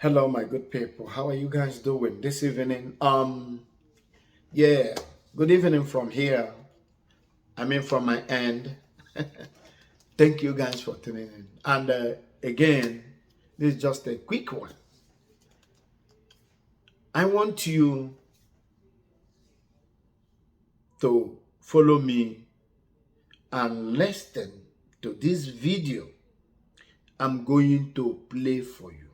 Hello, my good people. How are you guys doing this evening? Yeah, good evening from here. I mean, from my end. Thank you guys for tuning in. And again, this is just a quick one. I want you to follow me and listen to this video I'm going to play for you.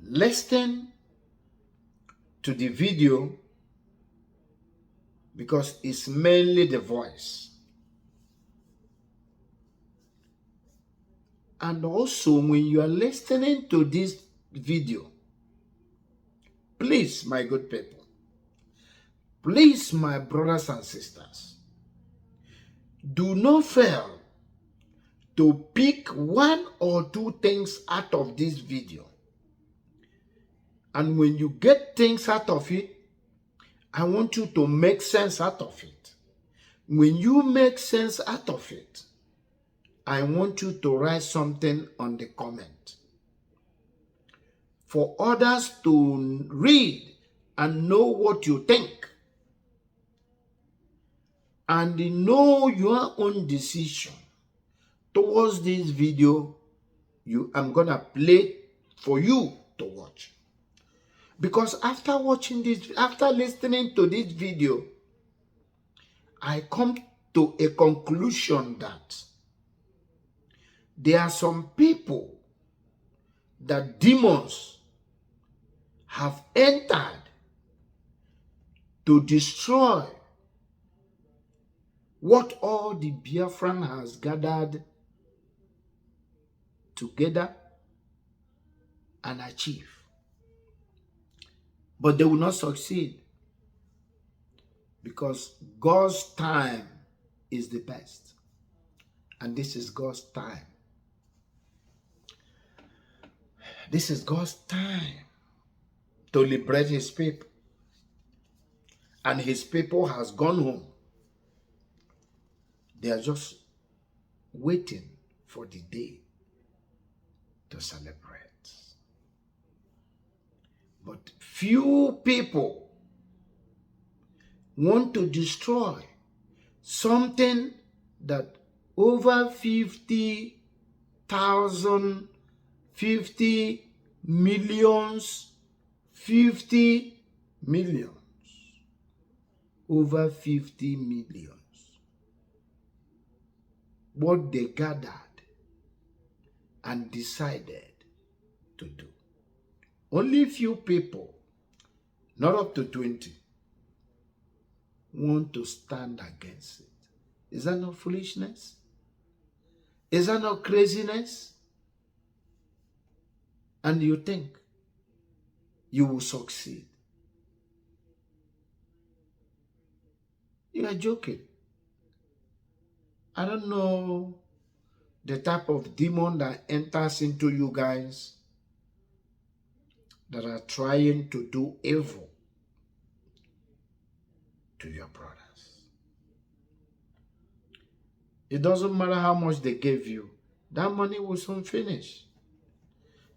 Listen to the video because it's mainly the voice. And also, when you are listening to this video, please, my good people, please, my brothers and sisters, do not fail to pick one or two things out of this video. And when you get things out of it, I want you to make sense out of it. When you make sense out of it, I want you to write something on the comment for others to read and know what you think and know your own decision towards this video I'm gonna play for you to watch. Because after watching this, after listening to this video, I come to a conclusion that there are some people that demons have entered to destroy what all the Biafran has gathered together and achieve. But they will not succeed because God's time is the best. And this is God's time. This is God's time to liberate his people. And his people has gone home. They are just waiting for the day to celebrate. But few people want to destroy something that over 50,000, 50 millions, 50 millions, over 50 millions. What they gathered and decided to do. Only few people, not up to 20, want to stand against it. Is that not foolishness? Is that not craziness? And you think you will succeed? You are joking. I don't know the type of demon that enters into you guys that are trying to do evil to your brothers. It doesn't matter how much they gave you. That money will soon finish.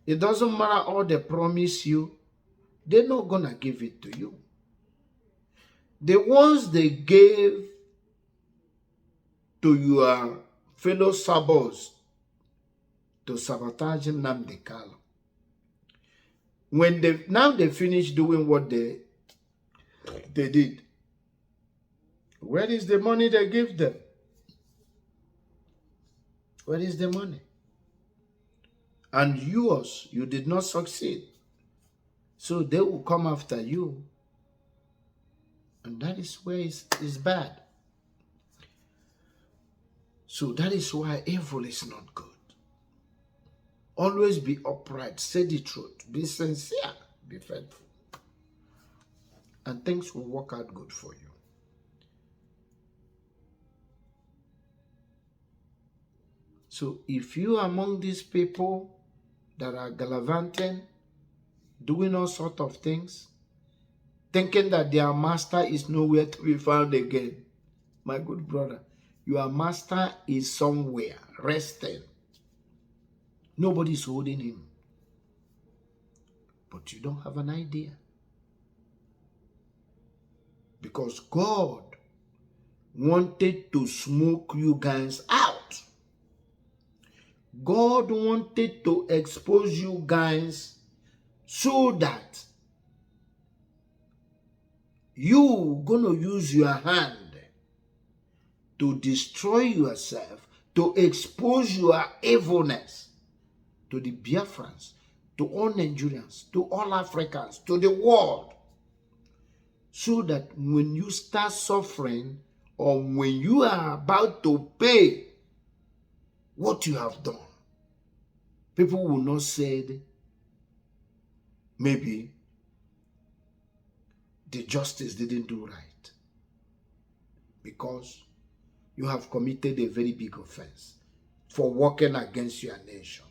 It doesn't matter all they promise you. They're not going to give it to you. The ones they gave to your fellow sabos to sabotage Nnamdi Kanu, when they finish doing what they did, where is the money they give them? Where is the money? And yours, you did not succeed. So they will come after you. And that is where it's bad. So that is why evil is not good. Always be upright, say the truth, be sincere, be faithful. And things will work out good for you. So if you are among these people that are gallivanting, doing all sorts of things, thinking that their master is nowhere to be found again, my good brother, your master is somewhere resting. Nobody is holding him. but you don't have an idea. Because God wanted to smoke you guys out. God wanted to expose you guys so that you gonna use your hand to destroy yourself, to expose your evilness to the Biafrans, to all Nigerians, to all Africans, to the world. So that when you start suffering, or when you are about to pay what you have done, people will not say maybe the justice didn't do right, because you have committed a very big offense for working against your nation.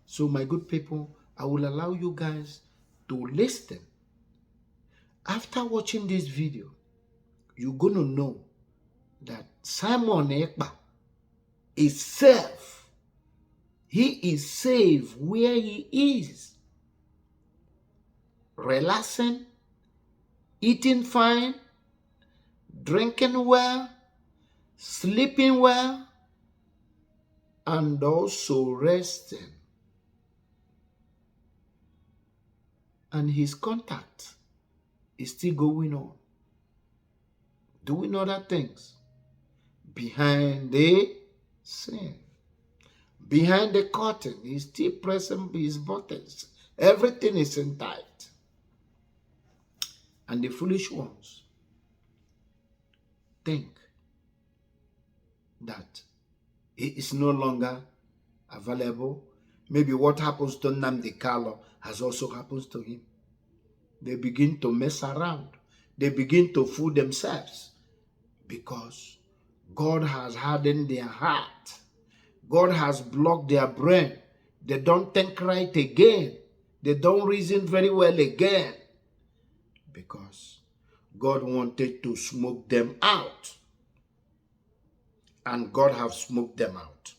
So my good people, I will allow you guys to listen. After watching this video, you're going to know that Simon Ekpa is safe. He is safe where he is. Relaxing, eating fine, drinking well, sleeping well, and also resting. And his contact is still going on, doing other things behind the scene. Behind the curtain, he's still pressing his buttons. Everything is in tight. And the foolish ones think that he is no longer available. Maybe what happens to Nnamdi Kanu has also happened to him. They begin to mess around. They begin to fool themselves, because God has hardened their heart. God has blocked their brain. They don't think right again. They don't reason very well again, because God wanted to smoke them out. And God have smoked them out.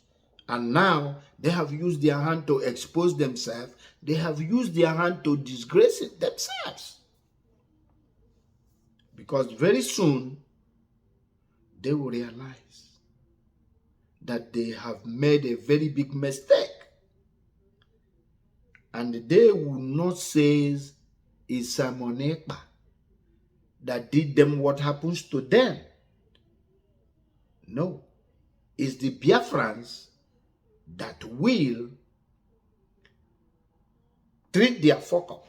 And now they have used their hand to expose themselves. They have used their hand to disgrace themselves. Because very soon they will realize that they have made a very big mistake. And they will not say it's Simon Ekpa that did them what happens to them. No. It's the Biafrans that will treat their fuck up.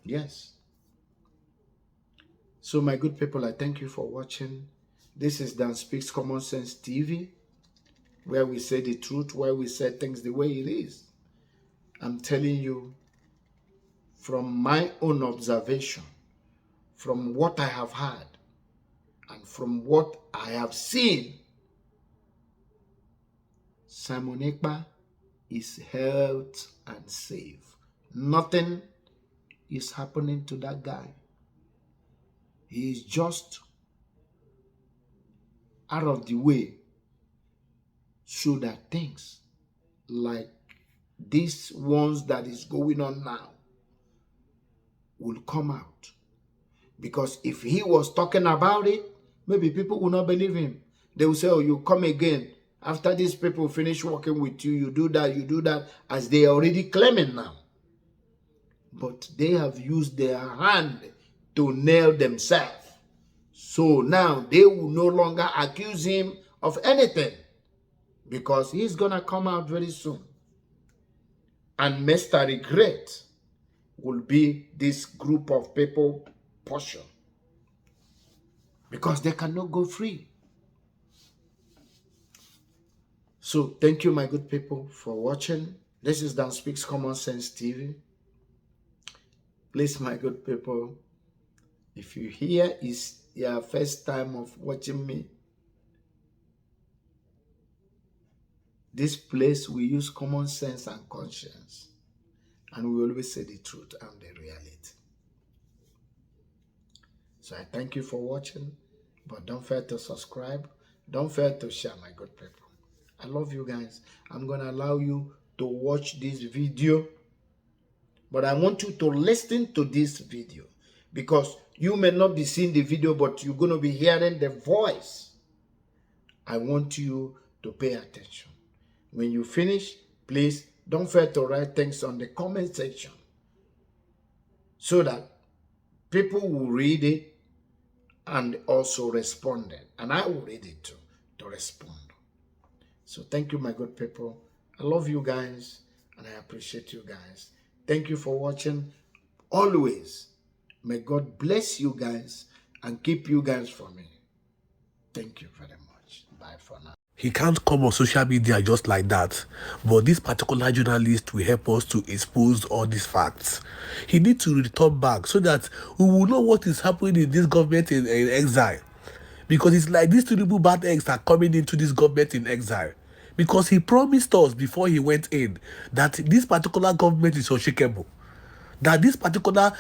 Yes. So my good people, I thank you for watching. This is Dan Speaks Common Sense TV, where we say the truth, where we say things the way it is. I'm telling you from my own observation, from what I have heard, and from what I have seen, Simon Ekpa is health and safe. Nothing is happening to that guy. He is just out of the way so that things like these ones that is going on now will come out. Because if he was talking about it, maybe people will not believe him. They will say, oh, you come again. After these people finish working with you, you do that, as they are already claiming now. But they have used their hand to nail themselves. So now they will no longer accuse him of anything, because he's going to come out very soon. And Mr. Regret will be this group of people portion, because they cannot go free. So thank you, my good people, for watching. This is Dan Speaks Common Sense TV. Please, my good people, if you hear is your first time of watching me, this place we use common sense and conscience, and we always say the truth and the reality. So I thank you for watching, but don't forget to subscribe. Don't forget to share, my good people. I love you guys. I'm going to allow you to watch this video, but I want you to listen to this video, because you may not be seeing the video, but you're going to be hearing the voice. I want you to pay attention. When you finish, please don't forget to write things on the comment section so that people will read it and also respond. And I will read it too, to respond. So thank you, my good people. I love you guys and I appreciate you guys. Thank you for watching. Always, may God bless you guys and keep you guys for me. Thank you very much. Bye for now. He can't come on social media just like that, but this particular journalist will help us to expose all these facts. He needs to return back so that we will know what is happening in this government in exile. Because it's like these terrible bad eggs are coming into this government in exile. Because he promised us before he went in that this particular government is unshakable. That this particular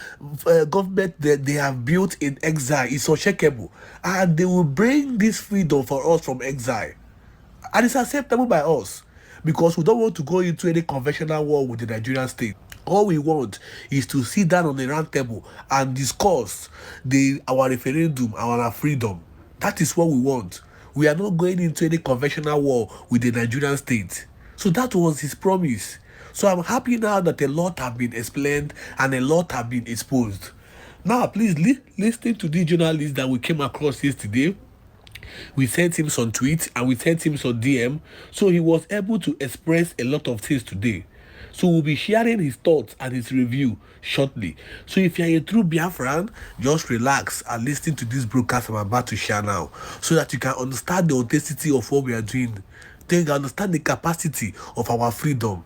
government that they have built in exile is unshakable. And they will bring this freedom for us from exile. And it's acceptable by us. Because we don't want to go into any conventional war with the Nigerian state. All we want is to sit down on the round table and discuss our referendum, our freedom. That is what we want. We are not going into any conventional war with the Nigerian state. So that was his promise. So I'm happy now that a lot have been explained and a lot have been exposed. Now, please listen to the journalist that we came across yesterday. We sent him some tweets and we sent him some DM. So he was able to express a lot of things today. So we'll be sharing his thoughts and his review shortly. So if you're a true Biafran, just relax and listen to this broadcast I'm about to share now, so that you can understand the authenticity of what we are doing. Then you can understand the capacity of our freedom.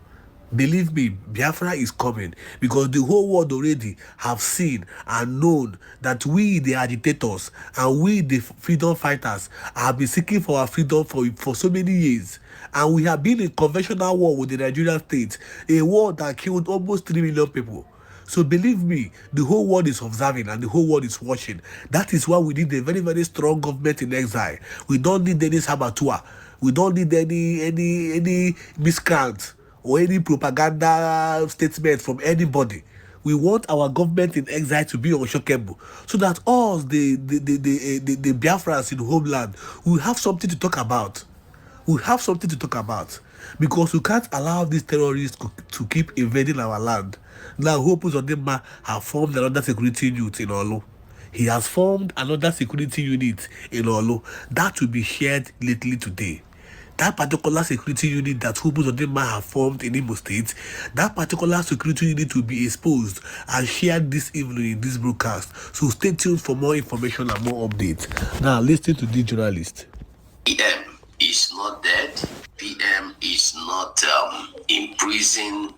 Believe me, Biafra is coming, because the whole world already have seen and known that we, the agitators, and we, the freedom fighters, have been seeking for our freedom for so many years. And we have been in conventional war with the Nigerian state, a war that killed almost 3 million people. So believe me, the whole world is observing and the whole world is watching. That is why we need a very, very strong government in exile. We don't need any saboteur. We don't need any miscreant or any propaganda statement from anybody. We want our government in exile to be unshakable, so that us, the Biafrans in homeland, will have something to talk about. We have something to talk about, because we can't allow these terrorists to keep invading our land. Now, Hope Uzodinma have formed another security unit in Olu. He has formed another security unit in Olu that will be shared lately today. That particular security unit that Hope Uzodinma have formed in Imo State, that particular security unit will be exposed and shared this evening in this broadcast. So stay tuned for more information and more updates. Now, listen to the journalist. PM is not dead. PM is not in prison.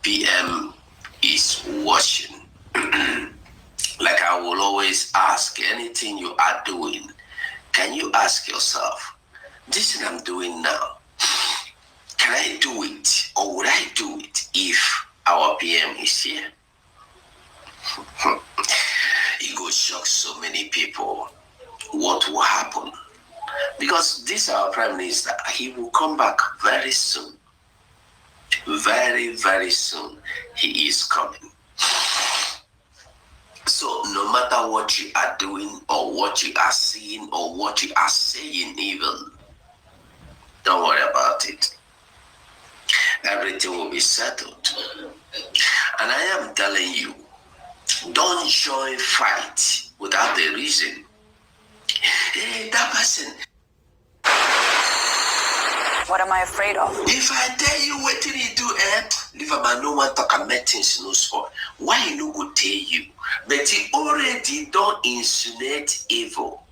PM is watching. Like I will always ask, anything you are doing, can you ask yourself, this thing I'm doing now, can I do it, or would I do it if our PM is here? It will shock so many people. What will happen? Because this our Prime Minister, he will come back very soon. Very, very soon. He is coming. So no matter what you are doing, or what you are seeing, or what you are saying even, don't worry about it. Everything will be settled. And I am telling you, don't join fight without a reason. Hey, that person. What am I afraid of? If I tell you what did he do, leave a man no one talk and make things no sport. Why you no go tell you? But he already don't insinuate evil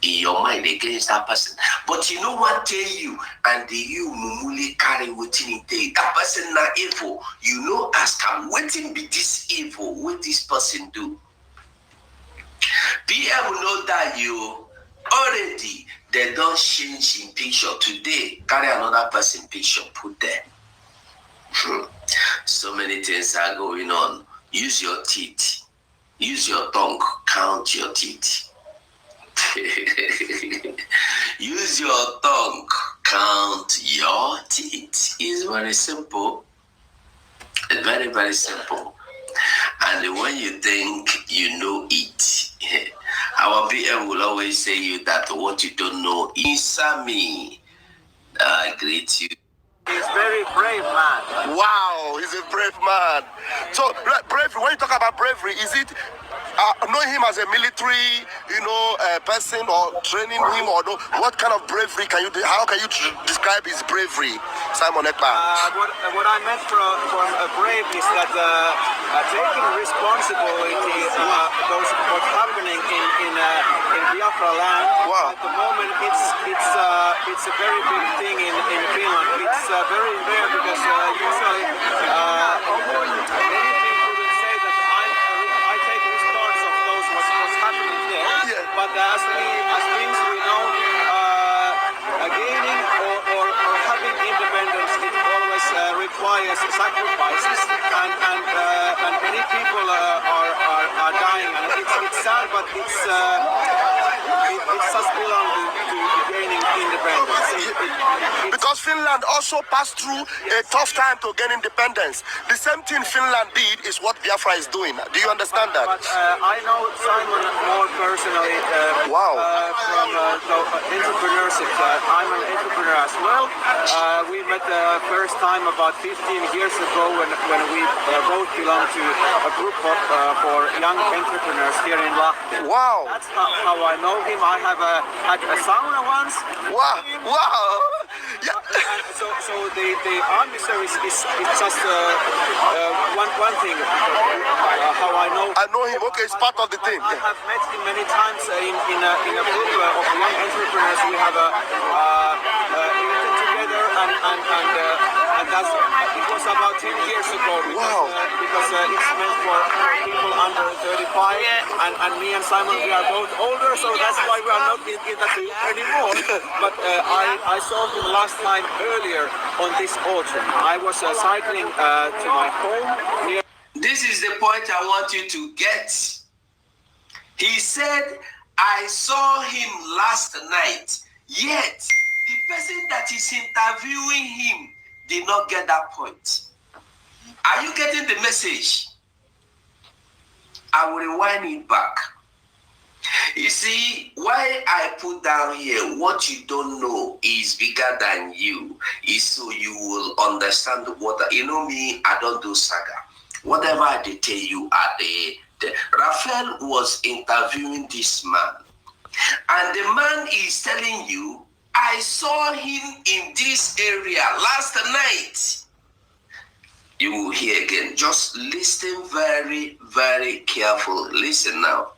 in your mind against that person. But you know what tell you, and you mumuli carry waiting in day. That person not evil. You know, ask him, waiting be this evil, what this person do? PM know that you already, they don't change in picture today. Carry another person picture, put there. So many things are going on. Use your teeth. Use your tongue. Count your teeth. Use your tongue. Count your teeth. It's very simple. Very, very simple. And when you think you know it, our PM will always say you that what you don't know is me. I greet you. He's a very brave man. Wow, he's a brave man. So, bravery, when you talk about bravery, is it knowing him as a military, person, or training him, or no, what kind of bravery can you do? How can you describe his bravery, Simon Ekpa? What I meant from brave is that taking responsibility what's happening in Biafra land. Wow. At the moment, it's a very big thing in Finland. It's very rare because usually many people will say that I take response of those what's happening there. Yeah. But as things we know, gaining or having independence, it always requires sacrifices, and many people are dying, and it's sad, but it's just belong to gaining independence. Because Finland also passed through a tough time to gain independence. The same thing Finland did is what Biafra is doing. Do you understand that? But I know Simon more personally. Wow. From entrepreneurship. I'm an entrepreneur as well. We met the first time about 15 years ago when we both belong to a group for young entrepreneurs here in Lahti. Wow. That's how I know him. I have had a sauna once. Wow. Wow. Yeah. So the army service is just one thing. How I know. I know him. Okay, it's part of the thing. I have met him many times in a group of young entrepreneurs. We have eaten together and that's it was about 10 years ago. Wow. Because it's meant for people under 35, and me and Simon, we are both older, so that's why we are not in that group anymore. But I saw him last time earlier on this autumn. I was cycling to my home near. This is the point I want you to get. He said, I saw him last night, yet the person that is interviewing him did not get that point. Are you getting the message? I will rewind it back. You see, why I put down here, what you don't know is bigger than you, is so you will understand what, you know me, I don't do saga. Whatever I tell you are the Raphael was interviewing this man, and the man is telling you, I saw him in this area last night. You will hear again. Just listen very, very carefully. Listen now.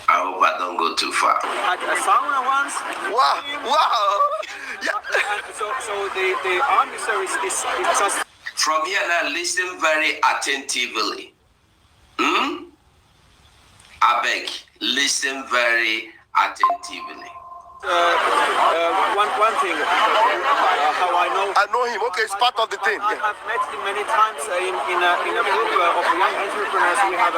I hope I don't go too far. Had a sauna once. Wow. Wow. Yeah. So the army service is just. From here now, listen very attentively. I beg, listen very attentively. One thing, how I know. I know him. Okay, it's part of the thing. I have met him many times in a group of young entrepreneurs. We have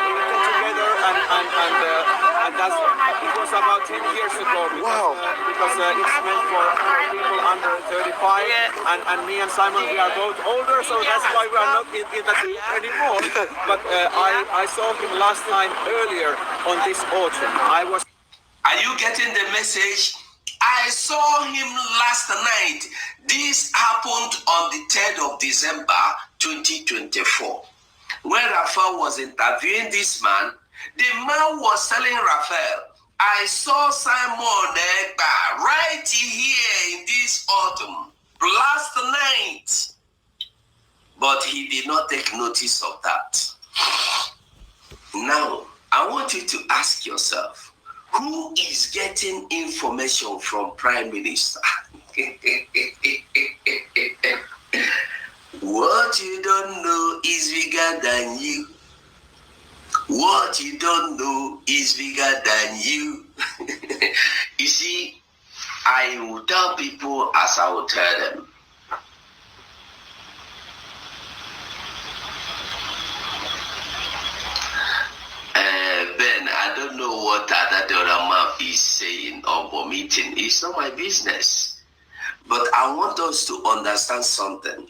eaten together, and that's it was about 10 years ago. Wow. Because it's meant for people under 35, and me and Simon, we are both older, so that's why we are not in that group anymore. But I saw him last time earlier on this autumn. Are you getting the message? I saw him last night. This happened on the 3rd of December 2024. When Raphael was interviewing this man, the man was telling Raphael, I saw Simon Ekpa right here in this autumn last night. But he did not take notice of that. Now, I want you to ask yourself, who is getting information from Prime Minister? What you don't know is bigger than you. What you don't know is bigger than you. You see, I will tell people as I will tell them. Ben, I don't know what that other man is saying or club or meeting. It's not my business. But I want us to understand something.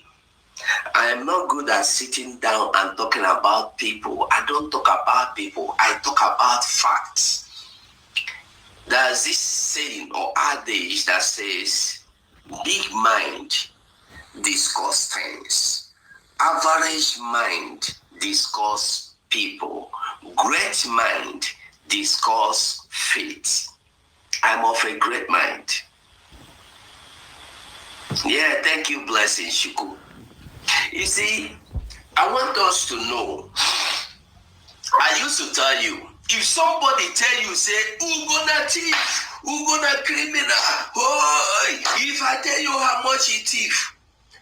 I am not good at sitting down and talking about people. I don't talk about people. I talk about facts. There's this saying or adage that says, big mind discuss things. Average mind discuss people. Great mind discuss faith. I'm of a great mind. Yeah, thank you, blessing, Shuku. You see, I want us to know. I used to tell you, if somebody tell you, say, who gonna thief, who gonna criminal, oh, if I tell you how much he thief,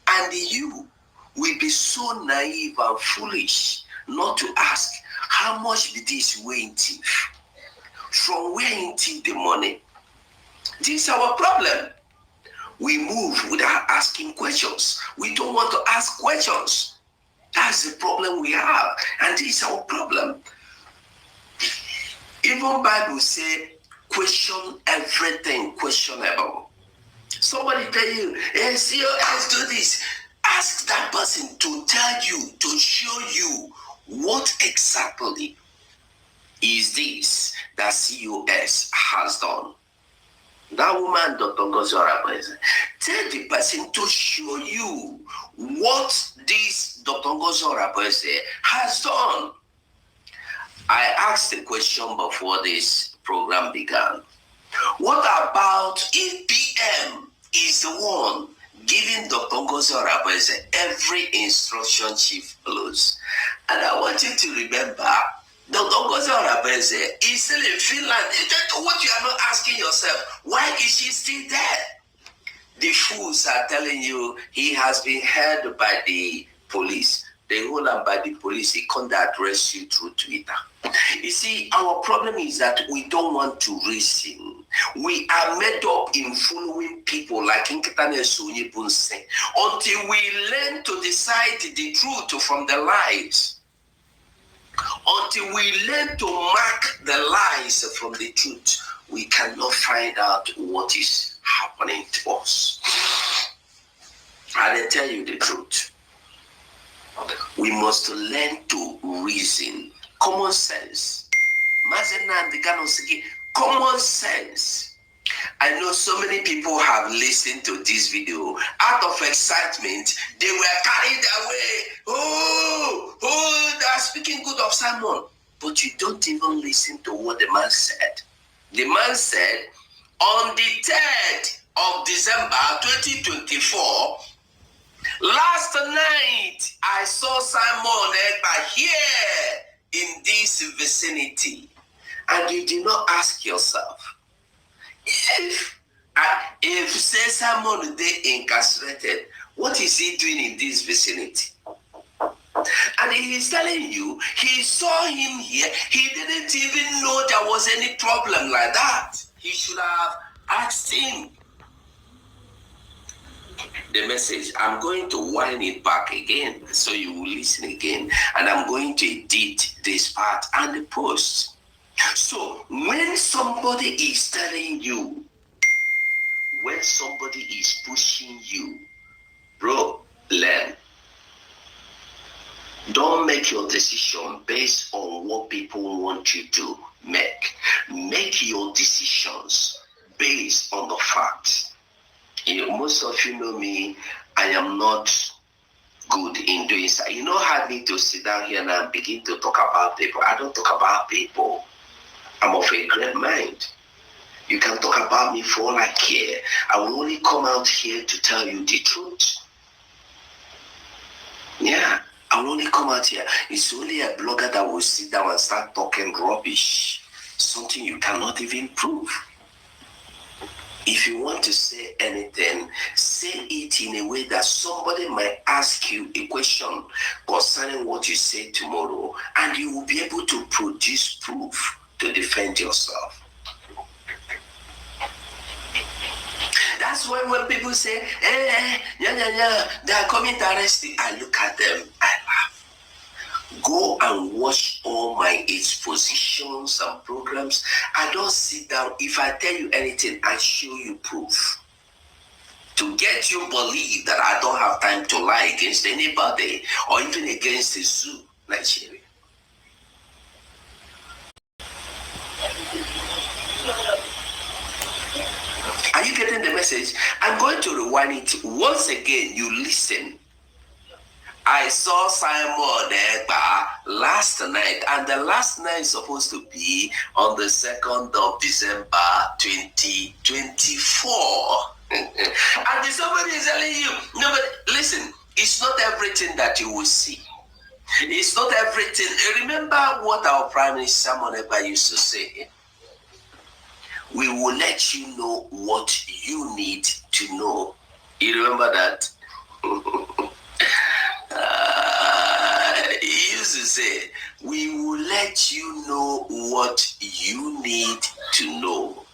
and you will be so naive and foolish not to ask, how much be this way in thief? From where in thief the money? This is our problem. We move without asking questions. We don't want to ask questions. That's the problem we have. And this is our problem. Even Bible say, question everything questionable. Somebody tell you, hey, COS do this. Ask that person to tell you, to show you what exactly is this that COS has done. That woman, Dr. Gozora, tell the person to show you what this Dr. Gozora has done. I asked the question before this program began. What about if PM is the one giving Dr. Gozora every instruction chief follows? And I want you to remember, Dr. Gozora is still in Finland. What you are not asking yourself, why is she still there? The fools are telling you he has been held by the police. They hold him by the police. He can't address you through Twitter. You see, our problem is that we don't want to reason. We are made up in following people like Nkitane Sonye Bunse until we learn to decide the truth from the lies. Until we learn to mark the lies from the truth, we cannot find out what is happening to us. I tell you the truth. We must learn to reason. Common sense. Common sense. I know so many people have listened to this video. Out of excitement, they were carried away. Oh, they are speaking good of Simon. But you don't even listen to what the man said. The man said, on the 3rd of December 2024, last night, I saw Simon Ekpa here in this vicinity. And you did not ask yourself, if say Simon they incarcerated, what is he doing in this vicinity? And he is telling you, he saw him here. He didn't even know there was any problem like that. He should have asked him. The message, I'm going to wind it back again so you will listen again. And I'm going to edit this part and the post. So when somebody is telling you, when somebody is pushing you, bro, learn. Don't make your decision based on what people want you to make. Make your decisions based on the facts. You know, most of you know me, I am not good in doing so. You know how I need to sit down here and begin to talk about people. I don't talk about people. I'm of a great mind. You can talk about me for all I care. I will only come out here to tell you the truth. Yeah, I will only come out here. It's only a blogger that will sit down and start talking rubbish. Something you cannot even prove. If you want to say anything, say it in a way that somebody might ask you a question concerning what you say tomorrow, and you will be able to produce proof to defend yourself. That's why when people say, they are coming to arrest you, I look at them, I laugh. Go and watch all my expositions and programs. I don't sit down. If I tell you anything, I show you proof. To get you believe that I don't have time to lie against anybody or even against the zoo, Nigeria. Are you getting the message? I'm going to rewind it once again. You listen. I saw Simon Ekpa last night, and the last night is supposed to be on the 2nd of December 2024. And somebody is telling you, no, but listen, it's not everything that you will see. It's not everything. Remember what our Prime Minister Simon Ekpa used to say? We will let you know what you need to know. You remember that? He used to say, we will let you know what you need to know.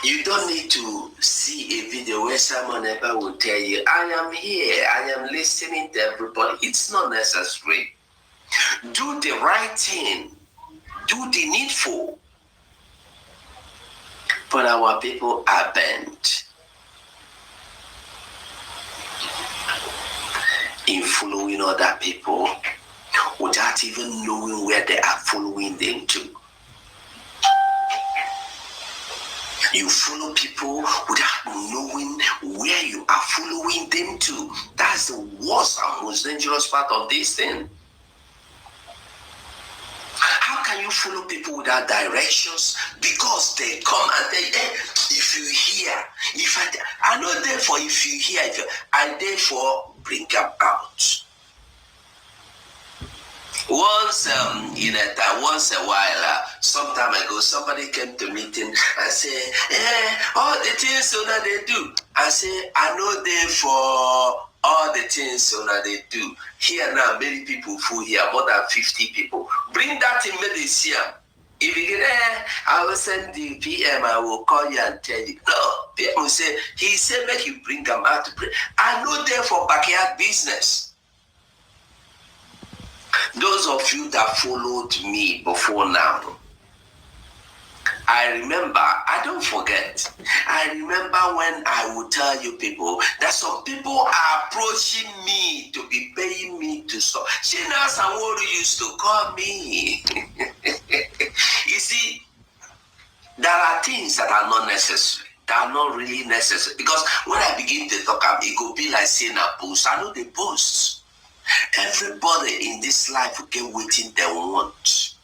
You don't need to see a video where someone ever will tell you, I am here, I am listening to everybody. It's not necessary. Do the right thing. Do the needful. But our people are bent in following other people without even knowing where they are following them to. You follow people without knowing where you are following them to. That's the worst and most dangerous part of this thing. How can you follow people without directions? Because they come and they, if you hear, if I know therefore if you hear, I therefore bring them out. Once once a while, some time ago, somebody came to meeting and said, all the things that they do. I say, I know they for all the things that they do. Here now, many people full here, more than 50 people. Bring that in medicine. If you get I will send the PM, I will call you and tell you. No, PM will say, he said, make you bring them out to pray. I know they for backyard business. Those of you that followed me before now, I remember, I don't forget, I remember when I would tell you people that some people are approaching me to be paying me to stop. Shina Sanworu used to call me. You see, there are things that are not necessary. They are not really necessary. Because when I begin to talk, it could be like saying a post. I know the posts. Everybody in this life will get waiting they want.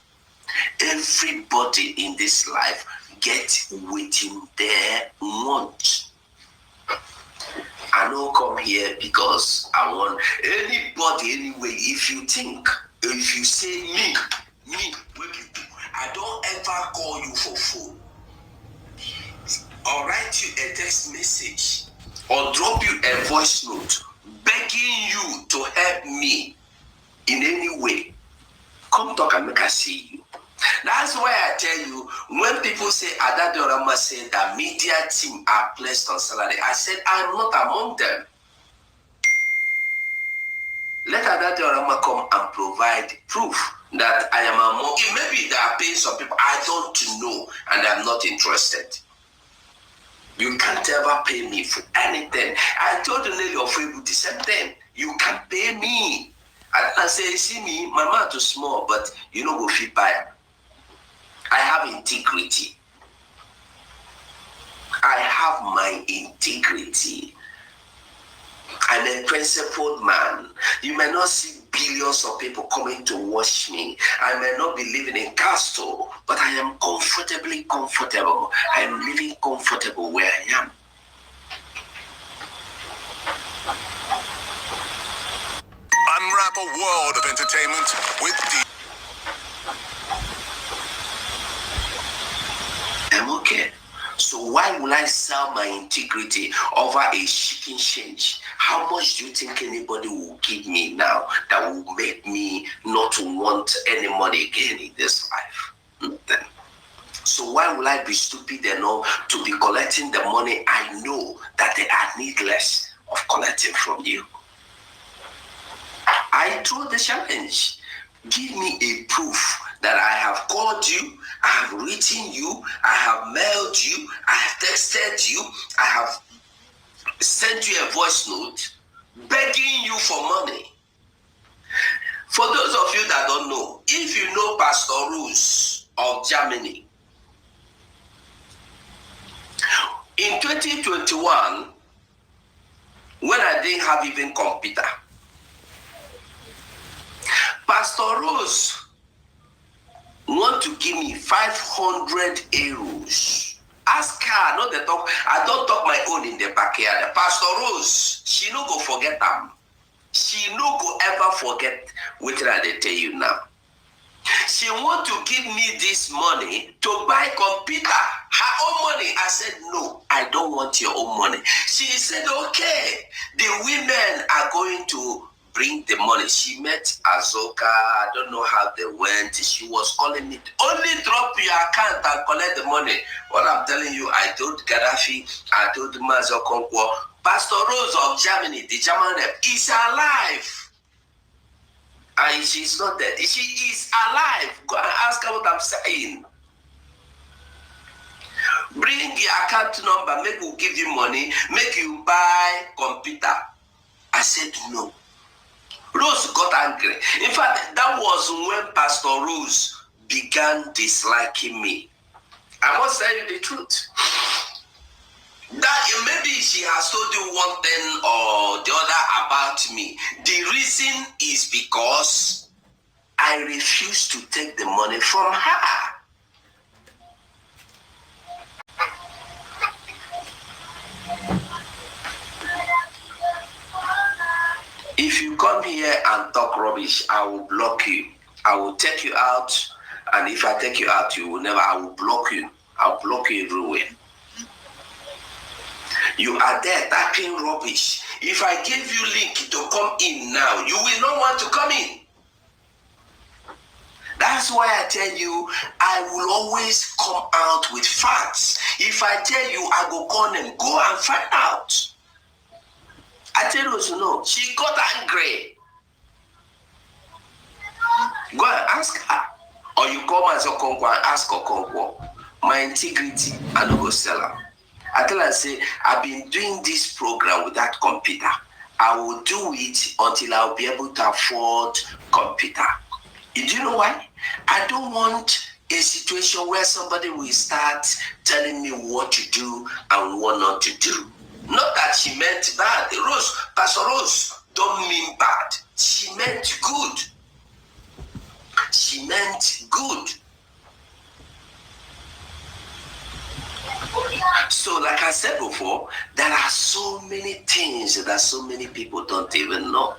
Everybody in this life get waiting they want. I don't come here because I want anybody anyway. If you think, if you say me, what you do, I don't ever call you for phone or write you a text message or drop you a voice note begging you to help me in any way. Come talk and make us see you. That's why I tell you, when people say Adade Orama said that media team are placed on salary, I said I'm not among them. Let Adade Orama come and provide proof that I am among. Maybe they are paying some people I don't know and I'm not interested. You can't ever pay me for anything. I told the lady of Ebu the same thing. You can't pay me. I say, see me, my mouth is small, but you know go fit buy. I have integrity. I have my integrity. I'm a principled man. You may not see billions of people coming to watch me. I may not be living in castle, but I am comfortably comfortable. I am living comfortable where I am. Unwrap a world of entertainment with I'm okay. So why will I sell my integrity over a chicken change? How much do you think anybody will give me now that will make me not to want any money again in this life? Nothing. So why will I be stupid enough to be collecting the money I know that they are needless of collecting from you? I threw the challenge. Give me a proof that I have called you, I have written you, I have mailed you, I have texted you, I have sent you a voice note begging you for money. For those of you that don't know, if you know Pastor Rose of Germany, in 2021, when I didn't have even computer, Pastor Rose want to give me 500 euros. Ask her, not the talk. I don't talk my own in the backyard. Pastor Rose, she no go forget them. She no go ever forget what I tell you now. She want to give me this money to buy computer, her own money. I said, no, I don't want your own money. She said, okay, the women are going to bring the money. She met Azoka. I don't know how they went. She was calling me, only drop your account and collect the money. What I'm telling you, I told Gaddafi, I told Mazo Konkwo, Pastor Rose of Germany, the German rep, is alive. And she's not dead. She is alive. Go and ask her what I'm saying. Bring your account number, make we give you money, make you buy computer. I said no. Rose got angry. In fact, that was when Pastor Rose began disliking me. I must tell you the truth. That maybe she has told you one thing or the other about me. The reason is because I refuse to take the money from her. If you come here and talk rubbish, I will block you. I will take you out, and if I take you out, you will never. I will block you. I'll block you everywhere. You are there typing rubbish. If I give you link to come in now, you will not want to come in. That's why I tell you, I will always come out with facts. If I tell you, I go call them, go and find out. I tell you to know, she got angry. Go and ask her. Or you come as a Okonkwo and ask Okonkwo. My integrity, I don't go sell her. I tell her, say, I've been doing this program with that computer. I will do it until I'll be able to afford computer. Do you know why? I don't want a situation where somebody will start telling me what to do and what not to do. Not that she meant bad. Rose, Pastor Rose, don't mean bad. She meant good. She meant good. So, like I said before, there are so many things that so many people don't even know.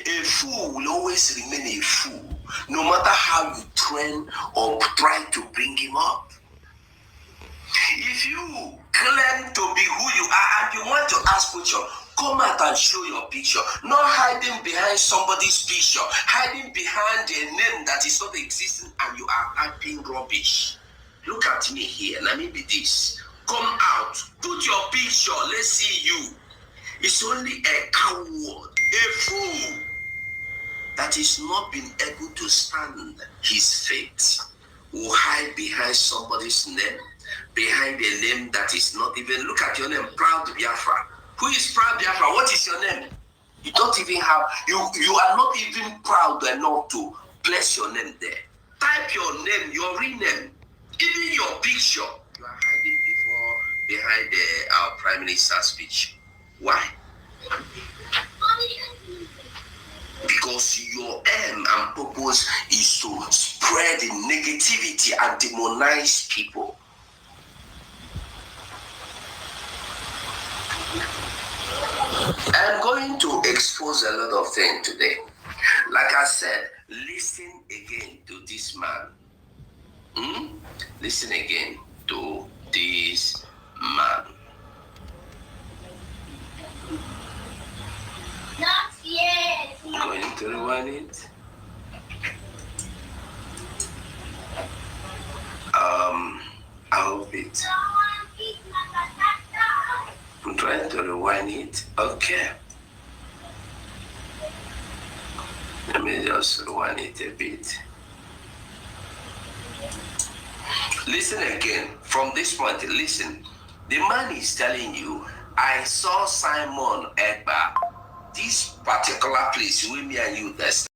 A fool will always remain a fool, no matter how you train or try to bring him up. If you claim to be who you are and you want to ask picture, come out and show your picture. Not hiding behind somebody's picture, hiding behind a name that is not existing and you are typing rubbish. Look at me here. Let me be this. Come out. Put your picture. Let's see you. It's only a coward, a fool that is not been able to stand his fate will hide behind somebody's name, behind a name that is not even, look at your name, Proud Biafra. Who is Proud Biafra? What is your name? You don't even have, you are not even proud enough to place your name there. Type your name, your real name, even your picture. You are hiding behind our Prime Minister's picture. Why? Because your aim and purpose is to spread the negativity and demonize people. I'm going to expose a lot of things today. Like I said, listen again to this man. Listen again to this man. Not yet. I'm going to rewind it. I hope it rewind it. Okay. Let me just rewind it a bit. Listen again. From this point, listen. The man is telling you, I saw Simon Ekpa, this particular place with me and you, that's